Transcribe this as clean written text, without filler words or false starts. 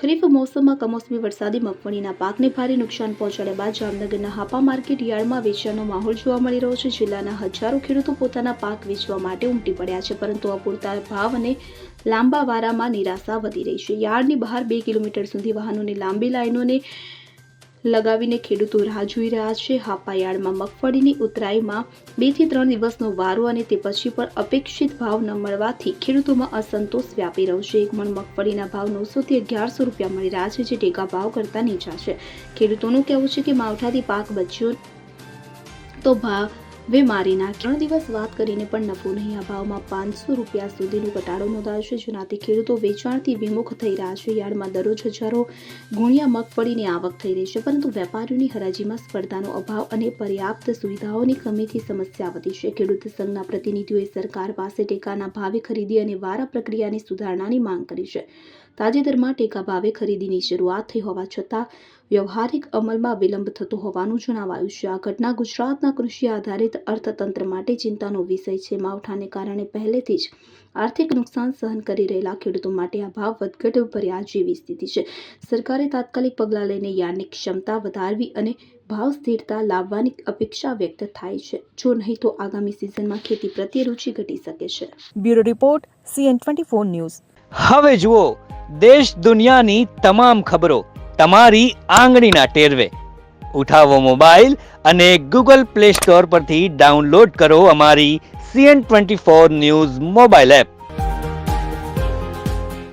ખરીફ મોસમમાં કમોસમી વરસાદી મગફળીના પાકને ભારે નુકસાન પહોંચાડ્યા બાદ જામનગરના હાપા માર્કેટ યાર્ડમાં વેચાણનો માહોલ જોવા મળી રહ્યો છે. જિલ્લાના હજારો ખેડૂતો પોતાના પાક વેચવા માટે ઉમટી પડ્યા છે, પરંતુ અપૂરતા ભાવ અને લાંબા વારામાં નિરાશા વધી રહી છે. યાર્ડની બહાર 2 કિલોમીટર સુધી વાહનોની લાંબી લાઈનોને લગાવીને ખેડૂતો રાહ જોઈ રહ્યા છે. હાપા યાર્ડમાં મગફળીની ઉતરાઈમાં 2 થી 3 દિવસનો વારો અને તે પછી પણ અપેક્ષિત ભાવ ન મળવાથી ખેડૂતોમાં અસંતોષ વ્યાપી રહ્યો છે. એક મણ મગફળીના ભાવ 900 થી 1100 રૂપિયા મળી રહ્યા છે, જે ટેકા ભાવ કરતાં નીચા છે. ખેડૂતોનું કહેવું છે કે માવઠાથી પાક બચ્યો તો ભાવે મારી નાખે. 3 દિવસ વાત કરીને પણ નફો નહીં. આ ભાવમાં 500 રૂપિયા સુધીનો ઘટાડો નોંધાયો છે, જેનાથી ખેડૂતો વેચાણથી વિમુખ થઈ રહ્યા છે. યાર્ડમાં દરરોજ હજારો ગુણિયા મગફળીની આવક થઈ રહી છે, પરંતુ વેપારીઓની હરાજીમાં સ્પર્ધાનો અભાવ અને પર્યાપ્ત સુવિધાઓની કમીથી સમસ્યા વધી છે. ખેડૂત સંઘના પ્રતિનિધિઓએ સરકાર પાસે ટેકાના ભાવે ખરીદી અને વારા પ્રક્રિયાની સુધારણાની માંગ કરી છે. તાજેતરમાં ટેકા ભાવે ખરીદીની શરૂઆત થઈ હોવા છતાં વ્યવહારિક અમલમાં વિલંબ થતો હોવાનું જણાવાયું છે. આ ઘટના ગુજરાતના કૃષિ આધારિત અર્થતંત્ર માટે ચિંતાનો વિષય છે. માવઠાને કારણે પહેલેથી જ આર્થિક નુકસાન સહન કરી રહેલા ખેડૂતો માટે આ ભાવ વધઘટ ભર્યા જેવી સ્થિતિ છે. સરકારે તાત્કાલિક પગલાં લઈને યાર્ડની ક્ષમતા વધારવી અને ભાવ સ્થિરતા લાવવાની અપેક્ષા વ્યક્ત થાય છે. જો નહીં તો આગામી સિઝનમાં ખેતી પ્રત્યે રુચિ ઘટી શકે છે. Bureau report CN24 news. હવે જુઓ દેશ દુનિયાની તમામ ખબરો તમારી આંગળીના ટેરવે. ઉઠાવો મોબાઈલ અને Google Play Store પરથી ડાઉનલોડ કરો અમારી CN24 ન્યૂઝ મોબાઈલ એપ.